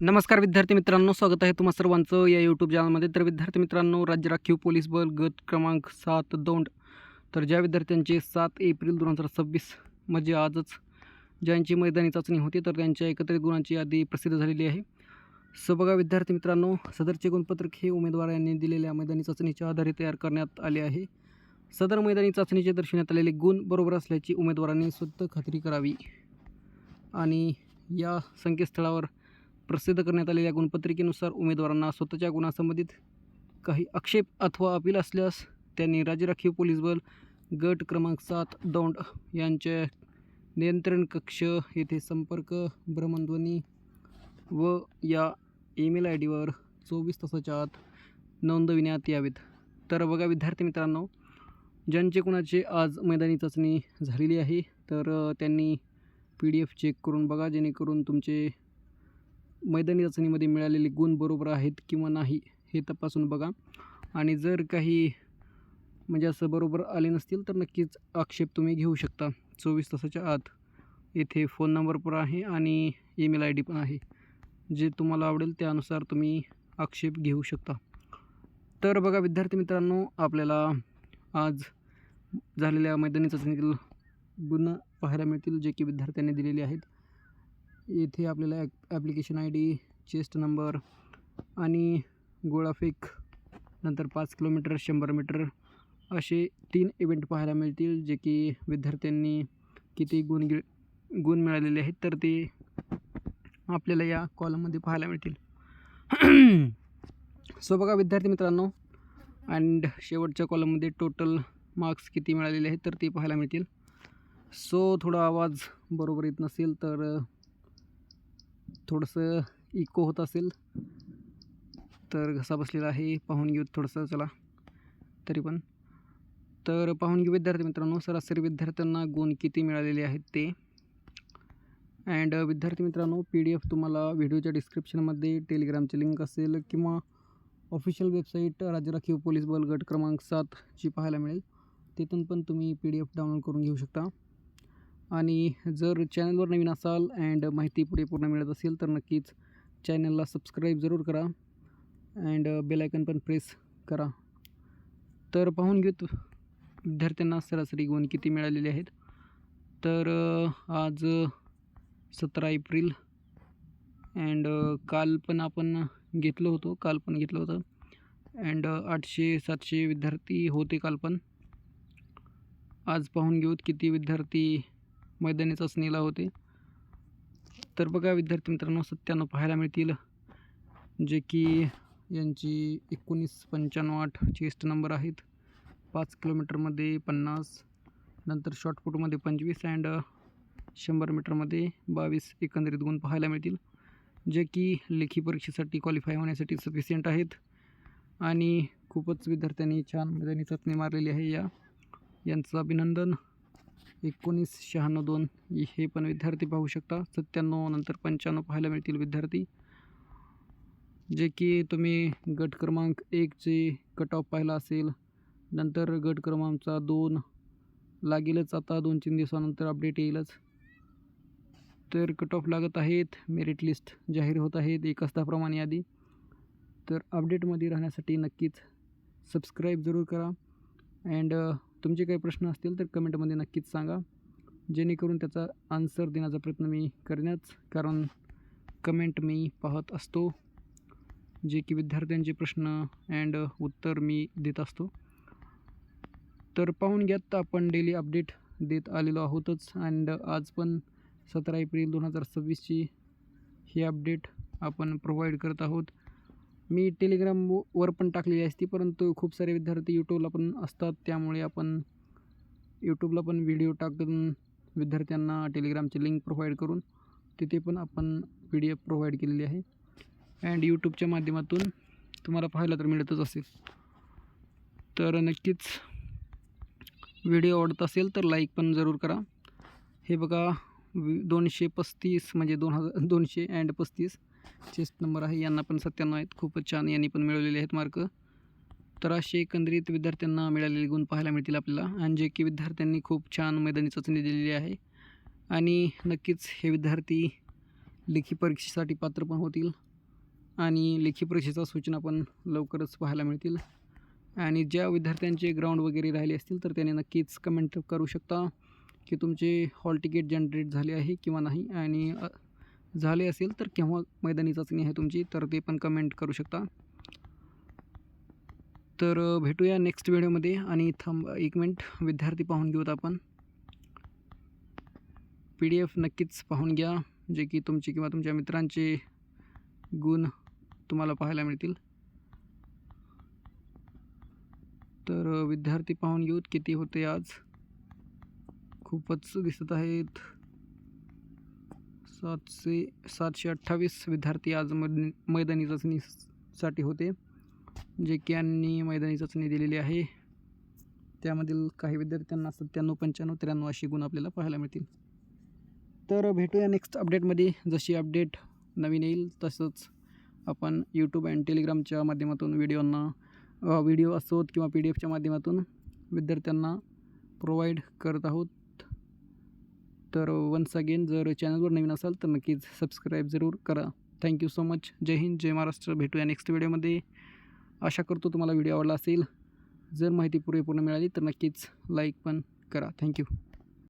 नमस्कार विद्यार्थी मित्रांनो, स्वागत आहे तुम्हा सर्वांचं या यूट्यूब चॅनलमध्ये. तर विद्यार्थी मित्रांनो, राज्य राखीव पोलीस बल गट क्रमांक 7 दौंड. तर ज्या विद्यार्थ्यांचे 7 एप्रिल 2026 म्हणजे आजच ज्यांची मैदानी चाचणी होती, तर त्यांच्या एकत्रित गुणांची यादी प्रसिद्ध झालेली आहे. सो बघा विद्यार्थी मित्रांनो, सदरचे गुणपत्रक हे उमेदवारांनी दिलेल्या मैदानी चाचणीच्या आधारे तयार करण्यात आले आहे. सदर मैदानी चाचणीचे दर्शवण्यात आलेले गुण बरोबर असल्याची उमेदवारांनी स्वतः खात्री करावी. आणि या संकेतस्थळावर प्रसिद्ध करण्यात आलेल्या गुणपत्रिकेनुसार उमेदवारांना स्वतःच्या गुणासंबंधित काही आक्षेप अथवा अपील असल्यास त्यांनी राज्य राखीव पोलीस बल गट क्रमांक 7 दौंड यांच्या नियंत्रण कक्ष येथे संपर्क, भ्रमणध्वनी व या ईमेल आय डीवर 24 तासाच्या आत नोंदविण्यात यावेत. तर बघा विद्यार्थी मित्रांनो, ज्यांचे कुणाचे आज मैदानी चाचणी झालेली आहे, तर त्यांनी PDF चेक करून बघा, जेणेकरून तुमचे मैदानी चाचणीमध्ये मिळालेले गुण बरोबर आहेत किंवा नाही हे तपासून बघा. आणि जर काही म्हणजे असं बरोबर आले नसतील तर नक्कीच आक्षेप तुम्ही घेऊ शकता. 24 तासाच्या आत येथे फोन नंबर पण आहे आणि ईमेल ID पण आहे. जे तुम्हाला आवडेल त्यानुसार तुम्ही आक्षेप घेऊ शकता. तर बघा विद्यार्थी मित्रांनो, आपल्याला आज झालेल्या मैदानी चाचणीतील गुण पाहायला मिळतील, जे की विद्यार्थ्यांनी दिलेले आहेत. येथे आपल्याला ॲप्लिकेशन ID, चेस्ट नंबर आणि गोळाफेक, नंतर 5 किलोमीटर, 100 मीटर असे 3 इव्हेंट पाहायला मिळतील, जे की विद्यार्थ्यांनी किती गुण मिळालेले आहेत तर ते आपल्याला या कॉलममध्ये पाहायला मिळतील. सो बघा विद्यार्थी मित्रांनो, अँड शेवटच्या कॉलममध्ये टोटल मार्क्स किती मिळालेले आहेत तर ते पाहायला मिळतील. सो थोडा आवाज बरोबर येत नसेल तर थोडंसं इको होत असेल तर घसा बसलेला आहे, पाहून घेऊ थोडंसं. चला तरी पण तर पाहून घेऊ विद्यार्थी मित्रांनो, सरासरी विद्यार्थ्यांना गुण किती मिळालेले आहेत ते. अँड विद्यार्थी मित्रांनो, PDF तुम्हाला व्हिडिओच्या डिस्क्रिप्शनमध्ये टेलिग्रामची लिंक असेल किंवा ऑफिशियल वेबसाईट राज्य राखीव पोलीस बल गट क्रमांक 7 ची पाहायला मिळेल. तिथून पण तुम्ही PDF डाउनलोड करून घेऊ शकता. आणि जर चॅनलवर नवीन असाल अँड माहिती पुढे पूर्ण मिळत असेल तर नक्कीच चॅनलला सबस्क्राईब जरूर करा अँड बेल आयकन पण प्रेस करा. तर पाहून घेऊ विद्यार्थ्यांना सरासरी गुण किती मिळालेले आहेत. तर आज 17 एप्रिल अँड काल पण घेतलं होतं अँड 800-700 विद्यार्थी होते काल पण. आज पाहून घेऊ किती विद्यार्थी मैदानी चाचणीला होते. तर बघा विद्यार्थी मित्रांनो, 97 पाहायला मिळतील, जे की यांची 19-95-8 चेस्ट नंबर आहेत. 5 किलोमीटरमध्ये 50, नंतर शॉर्टपुटमध्ये 25 अँड 100 मीटरमध्ये 22 एकंदरीत गुण पाहायला मिळतील, जे की लेखी परीक्षेसाठी क्वालिफाय होण्यासाठी सफिशियंट आहेत. आणि खूपच विद्यार्थ्यांनी छान मैदानी चाचणी मारलेली आहे. यांचं अभिनंदन. 19-96-2 हे पण विद्यार्थी पाहू शकता. 97 नंतर 95 पाहायला मिळतील विद्यार्थी, जे की तुम्ही गट क्रमांक 1चे कट ऑफ पाहिला असेल. नंतर गट क्रमांक 2 लागेलच, आता 2-3 दिवसानंतर अपडेट येईलच. तर कट ऑफ लागत आहेत, मेरिट लिस्ट जाहीर होत आहेत, 1 तासाप्रमाणे यादी. तर अपडेटमध्ये राहण्यासाठी नक्कीच सबस्क्राईब जरूर करा. अँड तुमचे काही प्रश्न असतील तर कमेंटमध्ये नक्कीच सांगा, जेणेकरून त्याचा आन्सर देण्याचा प्रयत्न मी करेनच, कारण कमेंट मी पाहत असतो, जे की विद्यार्थ्यांचे प्रश्न अँड उत्तर मी देत असतो. तर पाहून घ्यात, आपण डेली अपडेट देत आलेलो आहोतच. अँड आज पण 17 एप्रिल 2026ची ही अपडेट आपण प्रोव्हाइड करत आहोत. मी टेलिग्रामवर पण टाकलेली असते, परंतु खूप सारे विद्यार्थी यूट्यूबला पण असतात, त्यामुळे आपण यूट्यूबला पण व्हिडिओ टाकून विद्यार्थ्यांना टेलिग्रामची लिंक प्रोव्हाइड करून तिथे पण आपण PDF प्रोव्हाइड केलेली आहे. अँड यूट्यूबच्या माध्यमातून तुम्हाला पाहायला तर मिळतच असेल. तर नक्कीच व्हिडिओ आवडत असेल तर लाईक पण जरूर करा. हे बघा 235 म्हणजे 235 चेस्ट नंबर आहे. यांना पण 97 आहेत. खूपच छान, यांनी पण मिळवलेले आहेत मार्क. तर असे एकंदरीत विद्यार्थ्यांना मिळालेले गुण पाहायला मिळतील आपल्याला, आणि जे की विद्यार्थ्यांनी खूप छान मैदानी चाचणी दिलेली आहे. आणि नक्कीच हे विद्यार्थी लेखी परीक्षेसाठी पात्र पण होतील. आणि लेखी परीक्षेच्या सूचना पण लवकरच पाहायला मिळतील. आणि ज्या विद्यार्थ्यांचे ग्राउंड वगैरे राहिले असतील तर त्याने नक्कीच कमेंट करू शकता की तुमचे हॉल तिकीट जनरेट झाले आहे किंवा नाही, आणि झाले असेल तर केव्हा मैदानी चाचणी आहे तुमची, तर ते पण कमेंट करू शकता. तर भेटूया नेक्स्ट व्हिडिओमध्ये. आणि थांब एक मिनिट, विद्यार्थी पाहून घेऊत आपण. PDF नक्कीच पाहून घ्या, जे की तुमचे किंवा तुमच्या मित्रांचे गुण तुम्हाला पाहायला मिळतील. तर विद्यार्थी पाहून घेऊत किती होते आज. खूपच दिसत आहेत. 728 विद्यार्थी आज मैदानी चाचणीसाठी होते, जे की यांनी मैदानी चाचणी दिलेली आहे. त्यामधील काही विद्यार्थ्यांना 97, 95, 93 अशी गुण आपल्याला पाहायला मिळतील. तर भेटूया नेक्स्ट अपडेटमध्ये. जशी अपडेट नवीन येईल तसंच आपण यूट्यूब अँड टेलिग्रामच्या माध्यमातून व्हिडिओ असोत किंवा PDF च्या माध्यमातून विद्यार्थ्यांना प्रोव्हाइड करत आहोत. तर वन्स अगेन, जर चॅनलवर नवीन असाल तर नक्कीच सबस्क्राईब जरूर करा. Thank you so much. जय हिंद, जय महाराष्ट्र. भेटूया नेक्स्ट व्हिडिओमध्ये. आशा करतो तुम्हाला व्हिडिओ आवडला असेल. जर माहिती पुरेपूर्ण मिळाली तर नक्कीच लाईक पण करा. थँक्यू.